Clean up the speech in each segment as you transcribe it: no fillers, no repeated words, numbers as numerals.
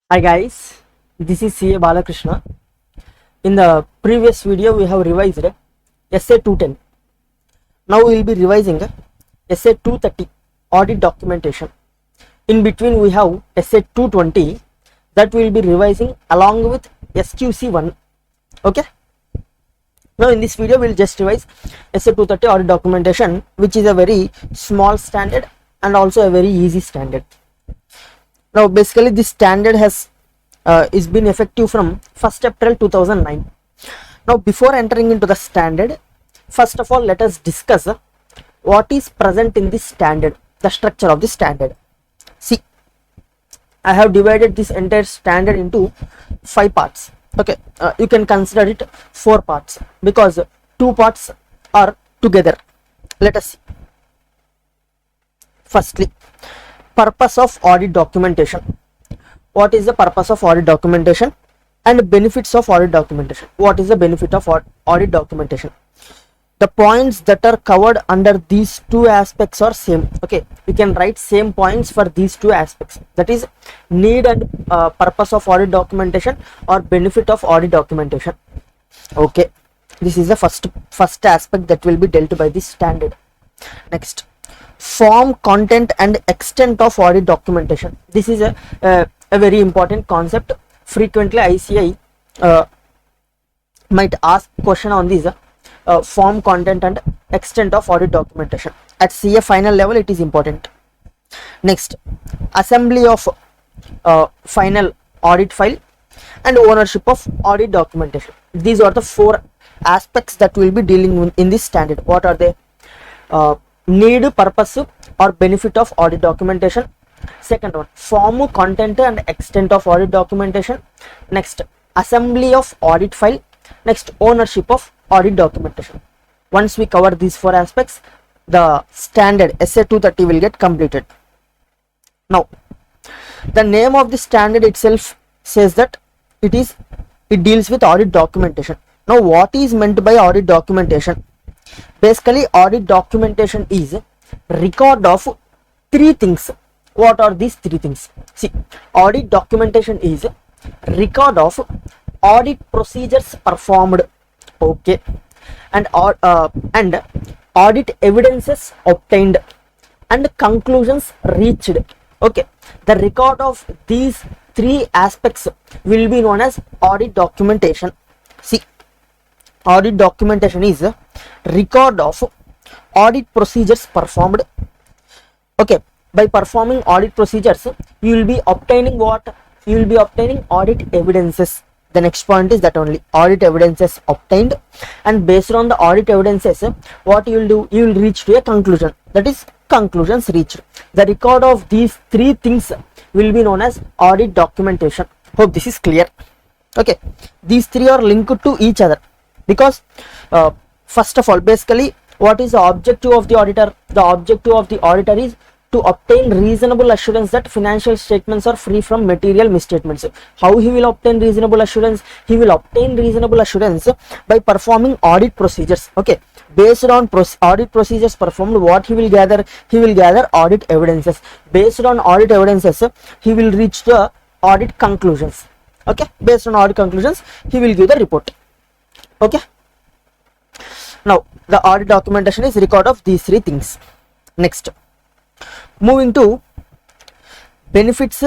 Hi guys, this is CA Balakrishna. In the previous video we have revised Essay 210. Now we will be revising Essay 230 Audit Documentation. In between we have Essay 220 that we will be revising along with SQC 1. Okay. Now in this video we will just revise Essay 230 Audit Documentation, which is a very small standard and also a very easy standard. Now basically this standard has is been effective from 1st April 2009. Now before entering into the standard, first of all let us discuss what is present in this standard, the structure of the standard. See, I have divided this entire standard into 5 parts. Okay, you can consider it 4 parts because 2 parts are together. Let us see. Firstly, purpose of audit documentation. What is the purpose of audit documentation and benefits of audit documentation? What is the benefit of audit documentation? The points that are covered under these 2 aspects are same. Okay, we can write same points for these 2 aspects, that is need and purpose of audit documentation or benefit of audit documentation. Okay, this is the first aspect that will be dealt by this standard. Next, form, content and extent of audit documentation. This is a very important concept. Frequently ICI might ask question on this form, content and extent of audit documentation. At CA final level it is important. Next, assembly of final audit file and ownership of audit documentation. These are the 4 aspects that we will be dealing with in this standard. What are they? Need, purpose or benefit of audit documentation. Second one, form, content and extent of audit documentation. Next, assembly of audit file. Next, ownership of audit documentation. Once we cover these 4 aspects, the standard Essay 230 will get completed. Now, the name of the standard itself says that it deals with audit documentation. Now, what is meant by audit documentation? Basically, audit documentation is record of 3 things. What are these 3 things? See, audit documentation is record of audit procedures performed, okay, and audit evidences obtained and conclusions reached. Okay, the record of these 3 aspects will be known as audit documentation. See, audit documentation is a record of audit procedures performed. Okay, by performing audit procedures you will be obtaining what? You will be obtaining audit evidences. The next point is that only audit evidences obtained, and based on the audit evidences what you will do? You will reach to a conclusion, that is conclusions reached. The record of these 3 things will be known as audit documentation. Hope this is clear. Okay, these 3 are linked to each other because first of all, basically what is the objective of the auditor? The objective of the auditor is to obtain reasonable assurance that financial statements are free from material misstatements. How he will obtain reasonable assurance? He will obtain reasonable assurance by performing audit procedures. Okay, based on audit procedures performed, what he will gather? He will gather audit evidences. Based on audit evidences he will reach the audit conclusions. Okay, based on audit conclusions he will give the report. Okay, now the audit documentation is record of these 3 things. Next, moving to benefits,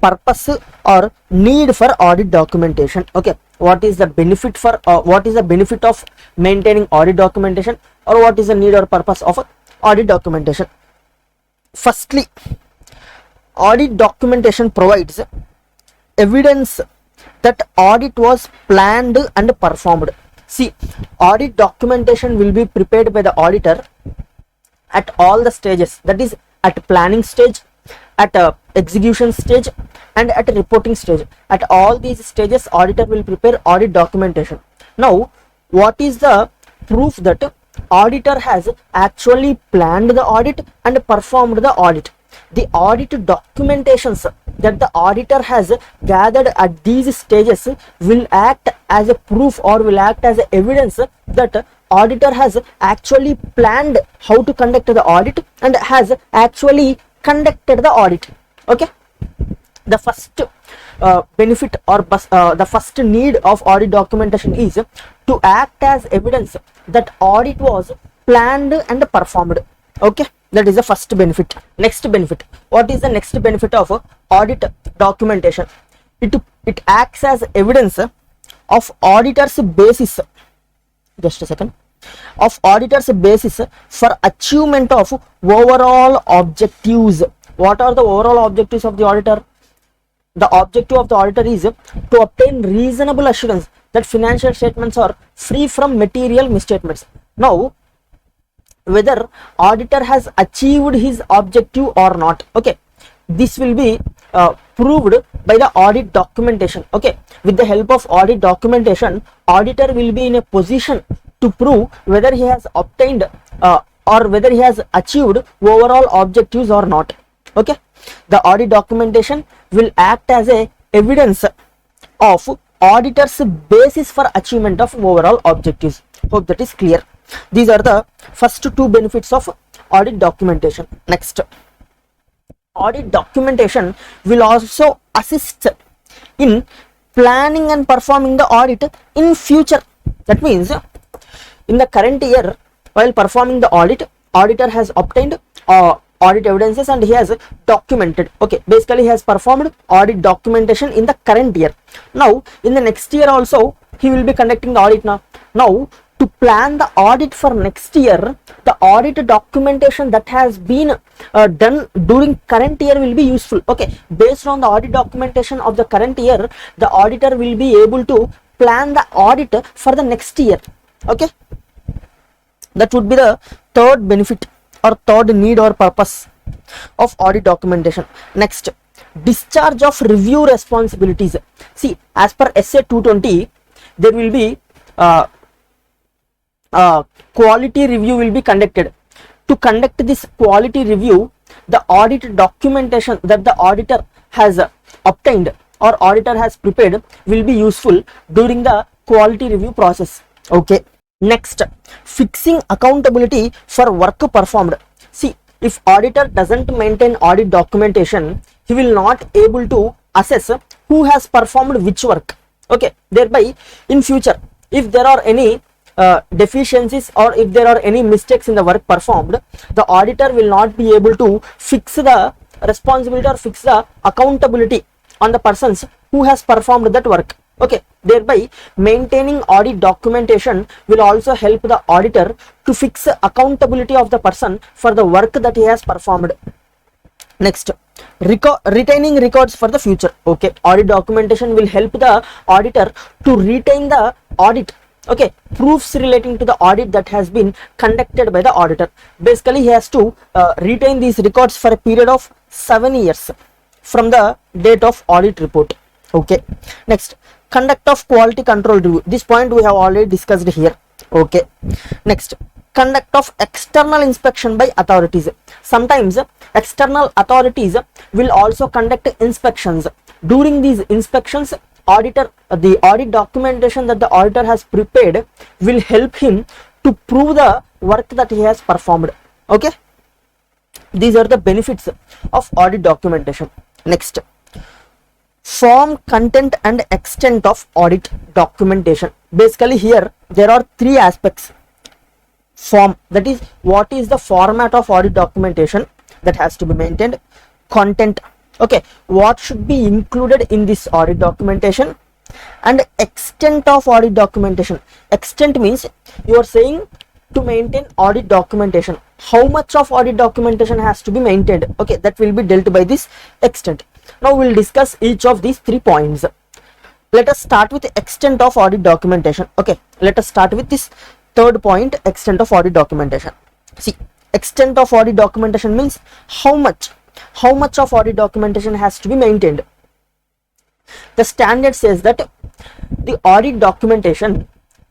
purpose or need for audit documentation. Okay, what is the benefit for what is the benefit of maintaining audit documentation, or what is the need or purpose of audit documentation? Firstly, audit documentation provides evidence that audit was planned and performed. See, audit documentation will be prepared by the auditor at all the stages, that is at planning stage, at execution stage and at reporting stage. At all these stages auditor will prepare audit documentation. Now, what is the proof that auditor has actually planned the audit and performed the audit? The audit documentations that the auditor has gathered at these stages will act as a proof or will act as a evidence that auditor has actually planned how to conduct the audit and has actually conducted the audit. Okay, the first benefit or the first need of audit documentation is to act as evidence that audit was planned and performed. Okay, that is the first benefit. Next benefit, what is the next benefit of audit documentation? It acts as evidence of auditor's basis, just a second, of auditor's basis for achievement of overall objectives. What are the overall objectives of the auditor? The objective of the auditor is to obtain reasonable assurance that financial statements are free from material misstatements. Now, whether auditor has achieved his objective or not, okay, this will be proved by the audit documentation. Okay, with the help of audit documentation, auditor will be in a position to prove whether he has obtained or whether he has achieved overall objectives or not. Okay, the audit documentation will act as a evidence of auditor's basis for achievement of overall objectives. Hope that is clear. These are the first two benefits of audit documentation. Next, audit documentation will also assist in planning and performing the audit in future. That means in the current year, while performing the audit, auditor has obtained audit evidences and he has documented. Okay, basically he has performed audit documentation in the current year. Now in the next year also he will be conducting the audit. Now to plan the audit for next year, the audit documentation that has been done during current year will be useful. Okay, based on the audit documentation of the current year, the auditor will be able to plan the audit for the next year. Okay, that would be the third benefit or third need or purpose of audit documentation. Next, discharge of review responsibilities. See, as per SA 220, there will be quality review will be conducted. To conduct this quality review, the audit documentation that the auditor has obtained or auditor has prepared will be useful during the quality review process. Okay. Next, fixing accountability for work performed. See, if auditor doesn't maintain audit documentation, he will not able to assess who has performed which work. Okay, thereby in future, if there are any deficiencies or if there are any mistakes in the work performed, the auditor will not be able to fix the responsibility or fix the accountability on the persons who has performed that work. Okay, thereby maintaining audit documentation will also help the auditor to fix accountability of the person for the work that he has performed. Next, retaining records for the future. Okay, audit documentation will help the auditor to retain the audit. Okay, proofs relating to the audit that has been conducted by the auditor. Basically, he has to retain these records for a period of 7 years from the date of audit report. Okay, next, conduct of quality control review. This point we have already discussed here. Okay, next, conduct of external inspection by authorities. Sometimes external authorities will also conduct inspections. During these inspections, the audit documentation that the auditor has prepared will help him to prove the work that he has performed. Okay, these are the benefits of audit documentation. Next, form, content and extent of audit documentation. Basically here there are three aspects. Form, that is what is the format of audit documentation that has to be maintained. Content, okay, what should be included in this audit documentation. And extent of audit documentation. Extent means you are saying to maintain audit documentation, how much of audit documentation has to be maintained. Okay, that will be dealt by this extent. Now we will discuss each of these 3 points. Let us start with extent of audit documentation. Okay, let us start with this third point, extent of audit documentation. See, extent of audit documentation means how much of audit documentation has to be maintained. The standard says that the audit documentation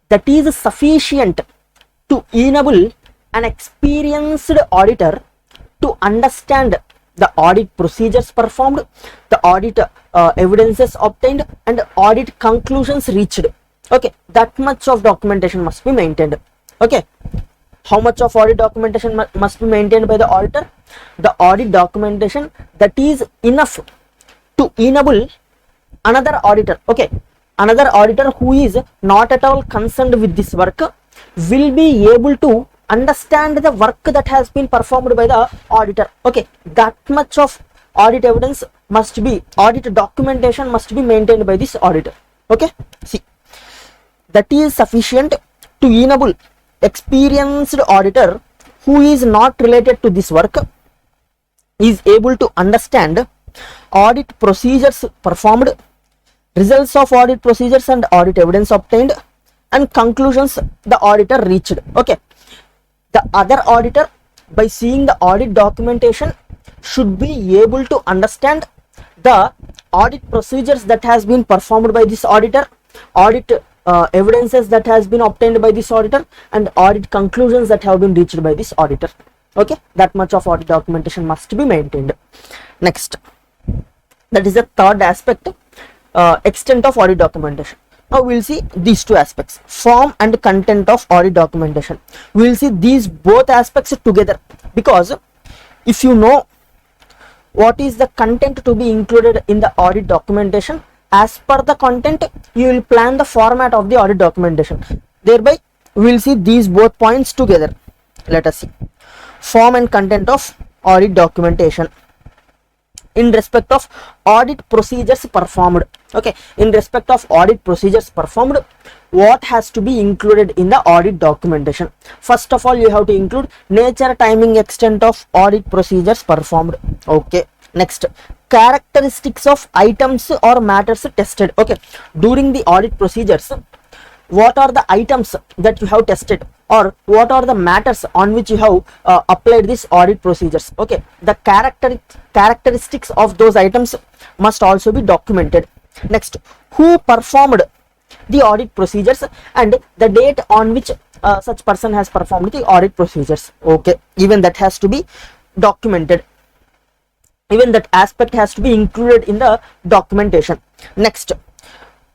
that is sufficient to enable an experienced auditor to understand the audit procedures performed, the audit evidences obtained and audit conclusions reached. Okay, that much of documentation must be maintained. Okay, how much of audit documentation must be maintained by the auditor? The audit documentation that is enough to enable another auditor, okay, another auditor who is not at all concerned with this work will be able to understand the work that has been performed by the auditor. Okay, that much of audit evidence must be, audit documentation must be maintained by this auditor. Okay, see, that is sufficient to enable experienced auditor who is not related to this work is able to understand audit procedures performed, results of audit procedures and audit evidence obtained, and conclusions the auditor reached. Okay, the other auditor, by seeing the audit documentation, should be able to understand the audit procedures that has been performed by this auditor, audit evidences that has been obtained by this auditor, and audit conclusions that have been reached by this auditor. Okay, that much of audit documentation must be maintained. Next, that is the third aspect, extent of audit documentation. Now we will see these two aspects, form and content of audit documentation. We will see these both aspects together, because if you know what is the content to be included in the audit documentation, as per the content you will plan the format of the audit documentation. Thereby we will see these both points together. Let us see form and content of audit documentation. In respect of audit procedures performed, okay, in respect of audit procedures performed, what has to be included in the audit documentation? First of all, you have to include nature, timing, extent of audit procedures performed. Okay, next, characteristics of items or matters tested. Okay, during the audit procedures, what are the items that you have tested, or what are the matters on which you have applied this audit procedures? Okay, the characteristics of those items must also be documented. Next, who performed the audit procedures and the date on which such person has performed the audit procedures. Okay, even that has to be documented, even that aspect has to be included in the documentation. Next,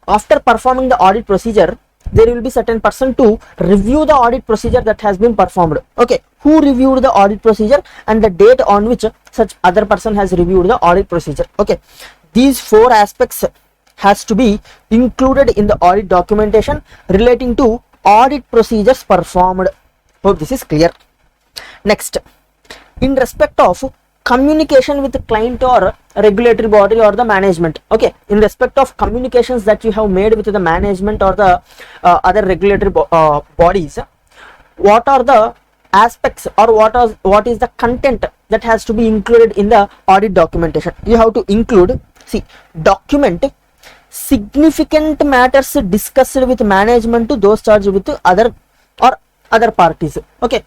after performing the audit procedure, there will be certain person to review the audit procedure that has been performed. Okay, who reviewed the audit procedure and the date on which such other person has reviewed the audit procedure. Okay, these four aspects has to be included in the audit documentation relating to audit procedures performed. Hope this is clear. Next, in respect of communication with the client or regulatory body or the management. Okay, in respect of communications that you have made with the management or the other regulatory bodies, what are the aspects, or what is the content that has to be included in the audit documentation? You have to include, see, document significant matters discussed with management to those charged with other parties. Okay,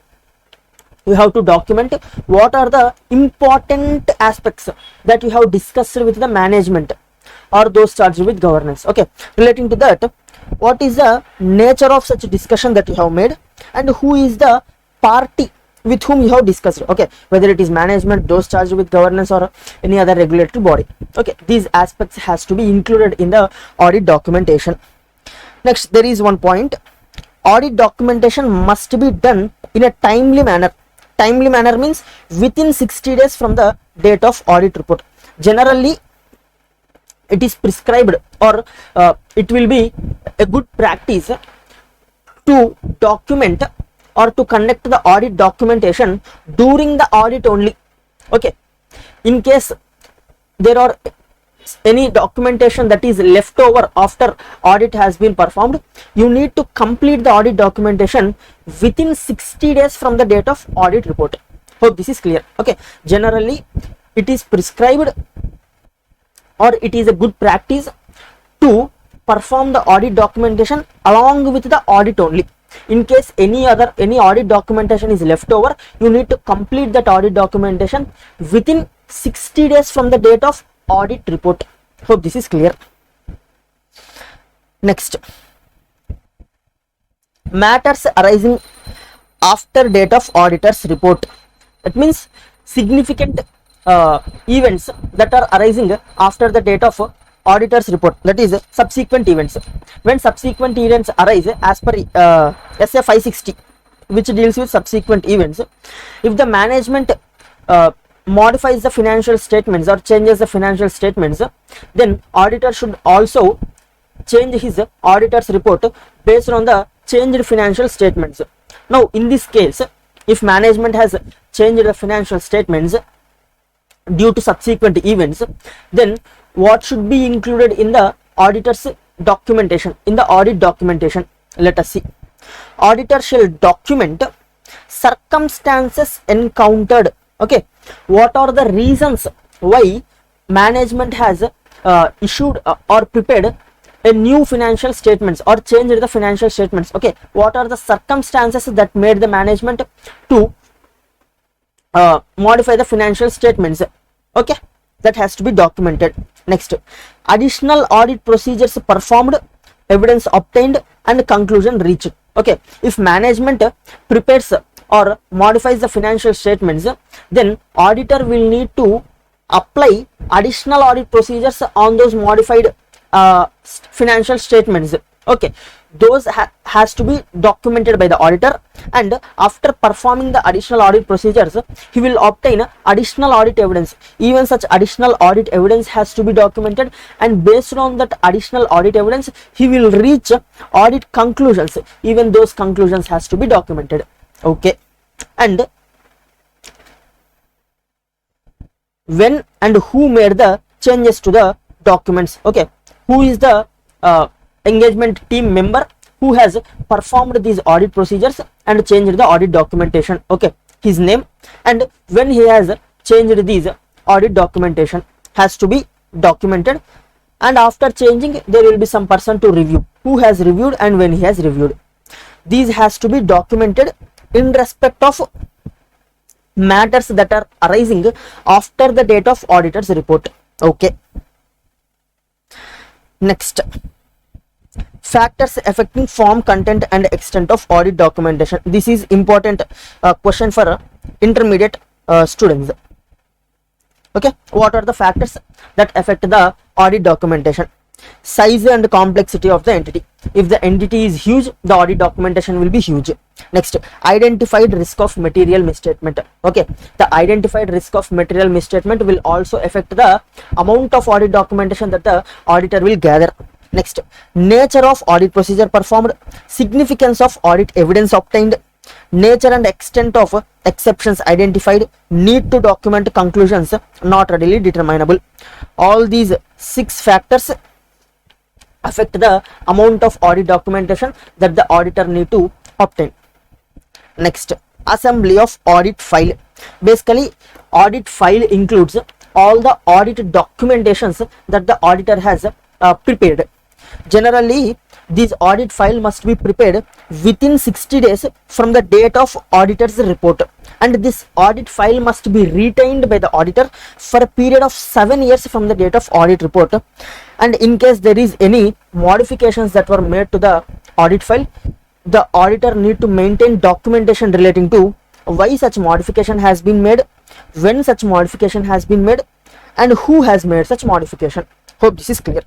you have to document what are the important aspects that you have discussed with the management or those charged with governance. Okay, relating to that, what is the nature of such discussion that you have made, and who is the party with whom you have discussed. Okay, whether it is management, those charged with governance, or any other regulatory body. Okay, these aspects has to be included in the audit documentation. Next, there is one point, audit documentation must be done in a timely manner. Timely manner means within 60 days from the date of audit report. Generally, it is prescribed, or it will be a good practice to document or to conduct the audit documentation during the audit only. Okay, in case there are any documentation that is left over after audit has been performed, you need to complete the audit documentation within 60 days from the date of audit report. Hope this is clear. Okay, generally it is prescribed, or it is a good practice to perform the audit documentation along with the audit only. In case any audit documentation is left over, you need to complete that audit documentation within 60 days from the date of audit report. Hope this is clear. Next, matters arising after date of auditor's report. That means significant events that are arising after the date of auditor's report, that is subsequent events. When subsequent events arise as per SA 560, which deals with subsequent events, if the management modifies the financial statements or changes the financial statements, then auditor should also change his auditor's report based on the changed financial statements. Now in this case, if management has changed the financial statements due to subsequent events, then what should be included in the auditor's documentation, in the audit documentation? Let us see. Auditor shall document circumstances encountered. Okay, what are the reasons why management has issued or prepared a new financial statements or changed the financial statements? Okay, what are the circumstances that made the management to modify the financial statements? Okay, that has to be documented. Next, additional audit procedures performed, evidence obtained, and conclusion reached. Okay, if management prepares or modifies the financial statements, then auditor will need to apply additional audit procedures on those modified financial statements. Okay, those has to be documented by the auditor, and after performing the additional audit procedures, he will obtain additional audit evidence. Even such additional audit evidence has to be documented, and based on that additional audit evidence, he will reach audit conclusions. Even those conclusions has to be documented. Okay, and when and who made the changes to the documents? Okay, who is the engagement team member who has performed these audit procedures and changed the audit documentation? Okay, his name, and when he has changed these audit documentation has to be documented, and after changing there will be some person to review, who has reviewed and when he has reviewed. These has to be documented in respect of matters that are arising after the date of auditor's report. Okay, next, factors affecting form, content, and extent of audit documentation. This is important question for intermediate students. Okay, what are the factors that affect the audit documentation? Size and complexity of the entity. If the entity is huge, the audit documentation will be huge. Next, identified risk of material misstatement. Okay, the identified risk of material misstatement will also affect the amount of audit documentation that the auditor will gather. Next, nature of audit procedure performed, significance of audit evidence obtained, nature and extent of exceptions identified, need to document conclusions not readily determinable. All these 6 factors affect the amount of audit documentation that the auditor need to obtain. Next, assembly of audit file. Basically, audit file includes all the audit documentations that the auditor has prepared. Generally, this audit file must be prepared within 60 days from the date of auditor's report, and this audit file must be retained by the auditor for a period of 7 years from the date of audit report. And in case there is any modifications that were made to the audit file, the auditor need to maintain documentation relating to why such modification has been made, when such modification has been made, and who has made such modification. Hope this is clear.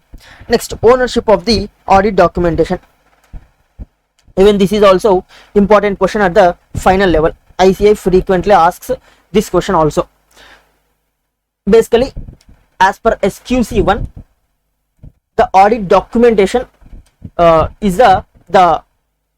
Next, ownership of the audit documentation. Even this is also important question at the final level. ICI frequently asks this question also. Basically, as per SQC1, the audit documentation is the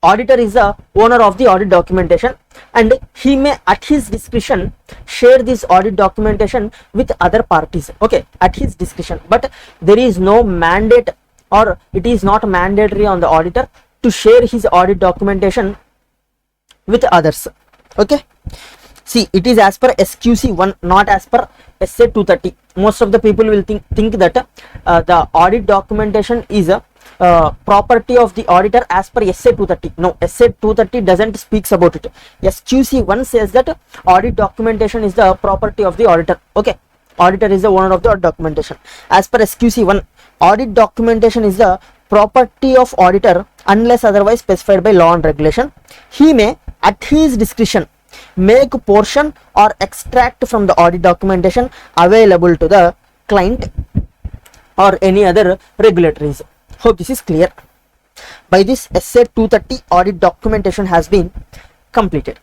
auditor is the owner of the audit documentation, and he may at his discretion share this audit documentation with other parties. Okay, at his discretion, but there is no mandate, or it is not mandatory on the auditor to share his audit documentation with others. Okay, see, it is as per SQC1, not as per SA 230. Most of the people will think that the audit documentation is a property of the auditor as per SA 230. No, SA 230 doesn't speaks about it. SQC1 says that audit documentation is the property of the auditor. Okay, auditor is the owner of the documentation. As per SQC1, audit documentation is the property of auditor unless otherwise specified by law and regulation. He may at his discretion make portion or extract from the audit documentation available to the client or any other regulatories. Hope this is clear. By this, SA 230 audit documentation has been completed.